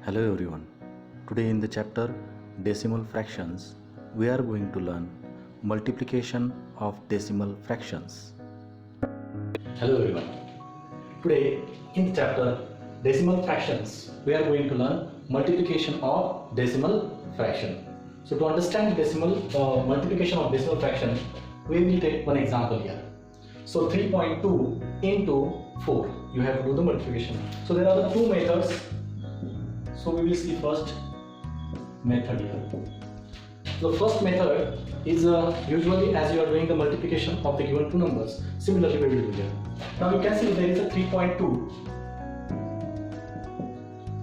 Hello everyone. Today in the chapter Decimal Fractions, we are going to learn multiplication of decimal fractions. Hello everyone. Today in the chapter Decimal Fractions, we are going to learn multiplication of decimal fraction. So to understand multiplication of decimal fraction, we will take one example here. So 3.2 into 4, you have to do the multiplication. So there are the two methods. So we will see first method here. The first method is usually as you are doing the multiplication of the given two numbers. Similarly we will do here. Now you can see there is a 3.2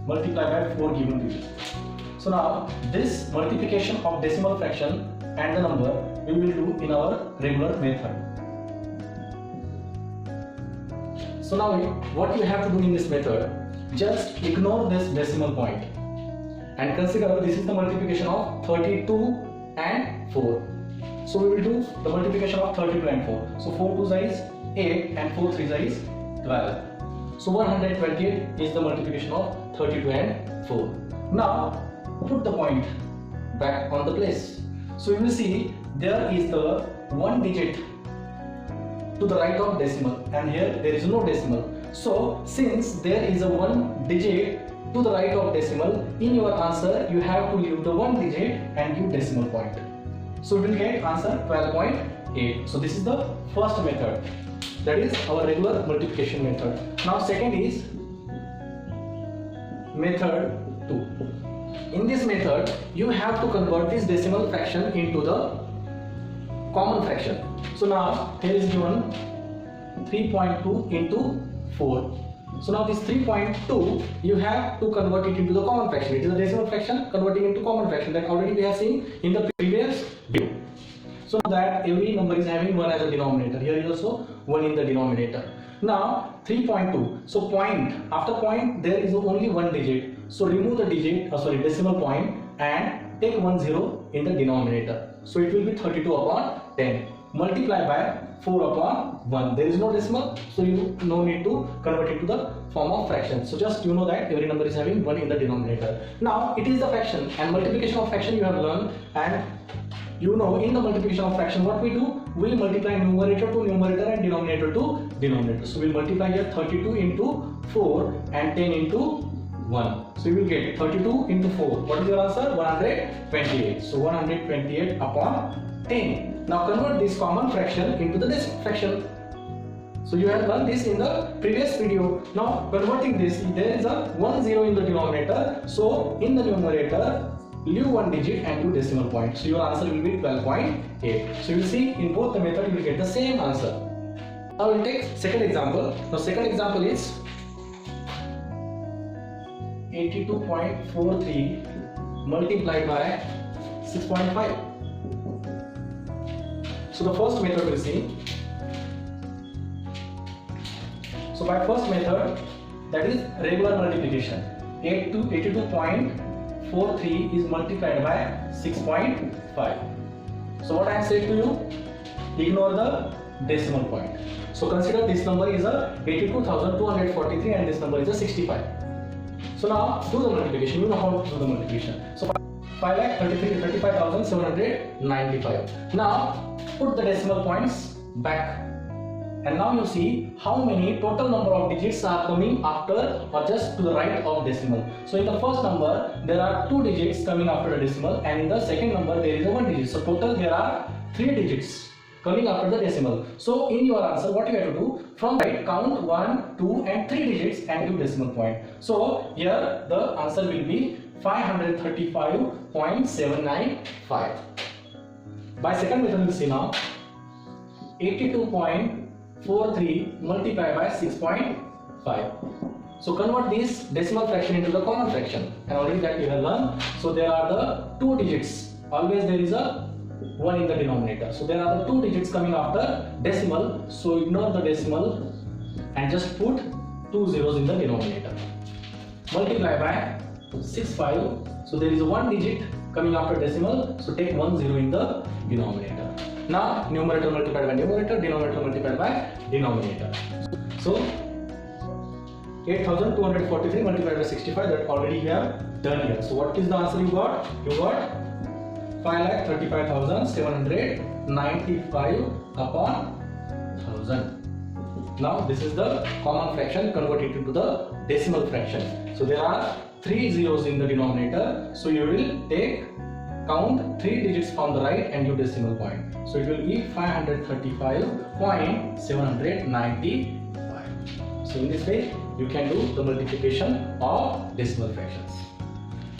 multiplied by 4 given digits. So now this multiplication of decimal fraction and the number we will do in our regular method. So now what you have to do in this method, just ignore this decimal point and consider this is the multiplication of 32 and 4. So we will do the multiplication of 32 and 4. So 4 2 is 8 and 4 3 is 12. So 128 is the multiplication of 32 and 4. Now put the point back on the place. So you will see there is the one digit to the right of decimal and here there is no decimal. So since there is a one digit to the right of decimal, in your answer you have to leave the one digit and give decimal point. So we will get answer 12.8. So this is the first method, that is our regular multiplication method. Now second is method 2. In this method you have to convert this decimal fraction into the common fraction. So now here is given 3.2 into 4. So now this 3.2 you have to convert it into the common fraction. It is a decimal fraction converting into common fraction that already we have seen in the previous video. So that every number is having 1 as a denominator. Here is also 1 in the denominator. Now 3.2. So point, after point there is only one digit. So remove the decimal point and take 10 in the denominator. So it will be 32 upon 10. Multiply by 4 upon 1. There is no decimal, so you no need to convert it to the form of fraction. So just you know that every number is having 1 in the denominator. Now it is the fraction and multiplication of fraction you have learned, and you know in the multiplication of fraction what we do, we multiply numerator to numerator and denominator to denominator. So we will multiply here 32 into 4 and 10 into 1. So you will get 32 into 4. What is your answer? 128. So 128 upon 10. Now convert this common fraction into the decimal fraction. So you have learned this in the previous video. Now converting this, there is a 10 in the denominator. So in the numerator, leave one digit and do decimal point. So your answer will be 12.8. So you will see in both the method you will get the same answer. Now we will take second example. Now second example is 82.43 multiplied by 6.5. So the first method we'll see. So by first method, that is regular multiplication. 82.43 is multiplied by 6.5. So what I have said to you, ignore the decimal point. So consider this number is a 82,243 and this number is a 65. So now do the multiplication. You know how to do the multiplication. So 5,35,795. Now put the decimal points back, and now you see how many total number of digits are coming after or just to the right of decimal. So in the first number there are 2 digits coming after the decimal, and in the second number there is a 1 digit. So total there are 3 digits coming after the decimal. So in your answer what you have to do, from right count 1, 2 and 3 digits and give decimal point. So here the answer will be 535.795. By second method we will see now 82.43 multiplied by 6.5. So convert this decimal fraction into the common fraction, and already that you have learned. So there are the 2 digits. Always there is a 1 in the denominator. So there are the 2 digits coming after decimal. So ignore the decimal and just put 2 zeros in the denominator. Multiply by 6.5. So there is a 1 digit coming after decimal. So take 1 0 in the denominator. Now numerator multiplied by numerator, denominator multiplied by denominator. So 8,243 multiplied by 65, that already you have done here. So what is the answer you got? You got 5,35,795 upon 1000. Now this is the common fraction converted into the decimal fraction. So there are 3 zeros in the denominator. So you will count 3 digits from the right and your decimal point. So it will be 535.795. So in this way you can do the multiplication of decimal fractions.